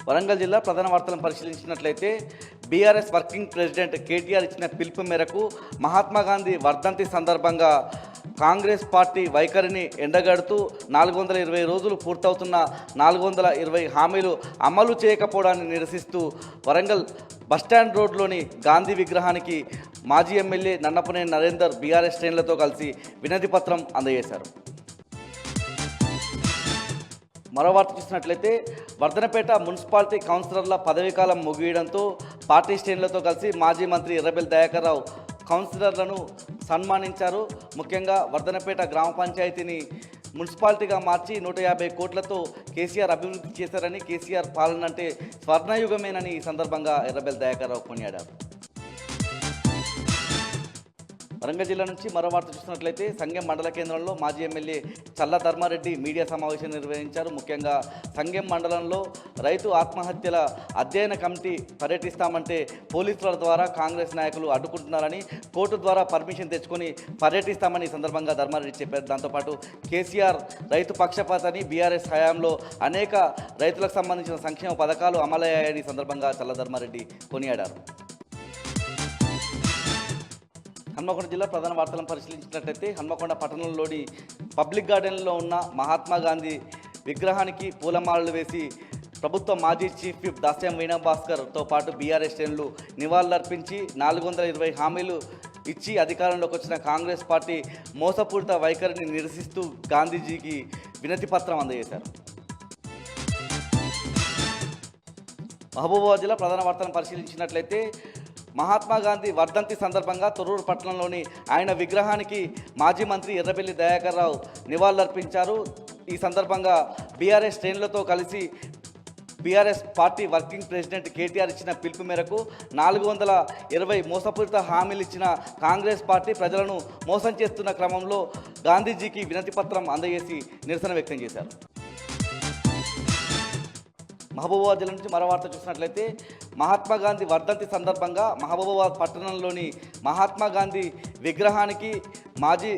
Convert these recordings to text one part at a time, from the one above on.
వరంగల్ జిల్లా ప్రధాన వార్తలను పరిశీలించినట్లయితే బీఆర్ఎస్ వర్కింగ్ ప్రెసిడెంట్ కేటీఆర్ ఇచ్చిన పిలుపు మేరకు మహాత్మా గాంధీ వర్ధంతి సందర్భంగా కాంగ్రెస్ పార్టీ వైఖరిని ఎండగడుతూ 420 రోజులు పూర్తవుతున్న 420 హామీలు అమలు చేయకపోవడాన్ని నిరసిస్తూ వరంగల్ బస్టాండ్ రోడ్లోని గాంధీ విగ్రహానికి మాజీ ఎమ్మెల్యే నన్నపనేని నరేందర్ బీఆర్ఎస్ శ్రేణులతో కలిసి వినతి పత్రం అందజేశారు. మరో వార్త చూసినట్లయితే వర్ధనపేట మున్సిపాలిటీ కౌన్సిలర్ల పదవీకాలం ముగియడంతో పార్టీ శ్రేణులతో కలిసి మాజీ మంత్రి ఎర్రబెల్లి దయాకర్ రావు కౌన్సిలర్లను సన్మానించారు. ముఖ్యంగా వర్ధనపేట గ్రామ పంచాయతీని మున్సిపాలిటీగా మార్చి 150 కోట్లతో కేసీఆర్ అభివృద్ధి చేశారని, కేసీఆర్ పాలన అంటే స్వర్ణయుగమేనని ఈ సందర్భంగా ఎర్రబెల్లి దయాకర్ రావు కొనియాడారు. వరంగల్ జిల్లా నుంచి మరో వార్త చూసినట్లయితే సంగెం మండల కేంద్రంలో మాజీ ఎమ్మెల్యే చల్ల ధర్మారెడ్డి మీడియా సమావేశం నిర్వహించారు. ముఖ్యంగా సంగెం మండలంలో రైతు ఆత్మహత్యల అధ్యయన కమిటీ పర్యటిస్తామంటే పోలీసుల ద్వారా కాంగ్రెస్ నాయకులు అడ్డుకుంటున్నారని, కోర్టు ద్వారా పర్మిషన్ తెచ్చుకొని పర్యటిస్తామని ఈ సందర్భంగా ధర్మారెడ్డి చెప్పారు. దాంతోపాటు కేసీఆర్ రైతు పక్షపాతని, బీఆర్ఎస్ హయాంలో అనేక రైతులకు సంబంధించిన సంక్షేమ పథకాలు అమలయ్యాయని ఈ సందర్భంగా చల్ల ధర్మారెడ్డి కొనియాడారు. హన్మకొండ జిల్లా ప్రధాన వార్తలను పరిశీలించినట్లయితే హన్మకొండ పట్టణంలోని పబ్లిక్ గార్డెన్లో ఉన్న మహాత్మా గాంధీ విగ్రహానికి పూలమాలలు వేసి ప్రభుత్వ మాజీ చీఫ్ విప్ దాస్యం వీణా భాస్కర్తో పాటు బీఆర్ఎస్ శ్రేణులు నివాళులర్పించి 420 హామీలు ఇచ్చి అధికారంలోకి వచ్చిన కాంగ్రెస్ పార్టీ మోసపూరిత వైఖరిని నిరసిస్తూ గాంధీజీకి వినతి పత్రం అందజేశారు. మహబూబాబాద్ జిల్లా ప్రధాన వార్తలను పరిశీలించినట్లయితే మహాత్మా గాంధీ వర్ధంతి సందర్భంగా తొర్రూరు పట్టణంలోని ఆయన విగ్రహానికి మాజీ మంత్రి ఎర్రబెల్లి దయాకర్ రావు నివాళులర్పించారు. ఈ సందర్భంగా బీఆర్ఎస్ శ్రేణులతో కలిసి BRS party working president KTR ఇచ్చిన పిలుపు మేరకు 420 మోసపూరిత హామీలు ఇచ్చిన కాంగ్రెస్ పార్టీ ప్రజలను మోసం చేస్తున్న క్రమంలో గాంధీజీకి వినతి పత్రం అందజేసి నిరసన వ్యక్తం చేశారు. మహబూబాబాద్ జిల్లా నుంచి మరో వార్త చూసినట్లయితే మహాత్మా గాంధీ వర్ధంతి సందర్భంగా మహబూబాబాద్ పట్టణంలోని మహాత్మా గాంధీ విగ్రహానికి మాజీ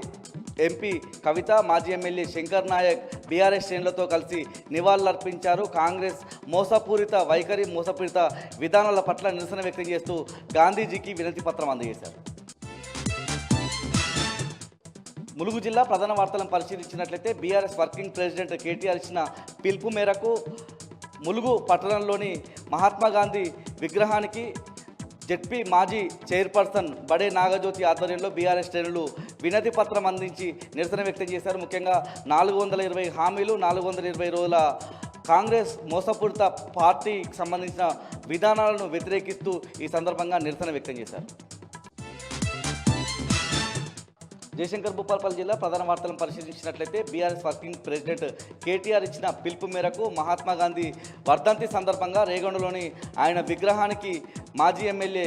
ఎంపీ కవిత, మాజీ ఎమ్మెల్యే శంకర్ నాయక్ బీఆర్ఎస్ శ్రేణులతో కలిసి నివాళులర్పించారు. కాంగ్రెస్ మోసపూరిత వైఖరి, మోసపూరిత విధానాల పట్ల నిరసన వ్యక్తం చేస్తూ గాంధీజీకి వినతి పత్రం అందజేశారు. ములుగు జిల్లా ప్రధాన వార్తలను పరిశీలించినట్లయితే బీఆర్ఎస్ వర్కింగ్ ప్రెసిడెంట్ కేటీఆర్ ఇచ్చిన పిలుపు మేరకు ములుగు పట్టణంలోని మహాత్మా గాంధీ విగ్రహానికి జెడ్పీ మాజీ చైర్పర్సన్ బడే నాగజ్యోతి ఆధ్వర్యంలో బీఆర్ఎస్ శ్రేణులు వినతి పత్రం అందించి నిరసన వ్యక్తం చేశారు. ముఖ్యంగా 420 హామీలు, 420 రోజుల కాంగ్రెస్ మోసపూరిత పార్టీకి సంబంధించిన విధానాలను వ్యతిరేకిస్తూ ఈ సందర్భంగా నిరసన వ్యక్తం చేశారు. జయశంకర్ భూపాలపల్లి జిల్లా ప్రధాన వార్తలను పరిశీలించినట్లయితే బీఆర్ఎస్ వర్కింగ్ ప్రెసిడెంట్ కేటీఆర్ ఇచ్చిన పిలుపు మేరకు మహాత్మా గాంధీ వర్ధంతి సందర్భంగా రేగొండలోని ఆయన విగ్రహానికి మాజీ ఎమ్మెల్యే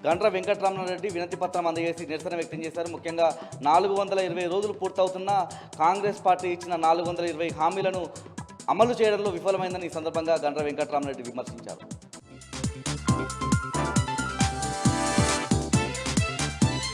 గండ్ర వెంకటరమణారెడ్డి వినతి పత్రం అందజేసి నిరసన వ్యక్తం చేశారు. ముఖ్యంగా 420 రోజులు పూర్తవుతున్న కాంగ్రెస్ పార్టీ ఇచ్చిన 420 హామీలను అమలు చేయడంలో విఫలమైందని ఈ సందర్భంగా గండ్ర వెంకటరమణారెడ్డి విమర్శించారు.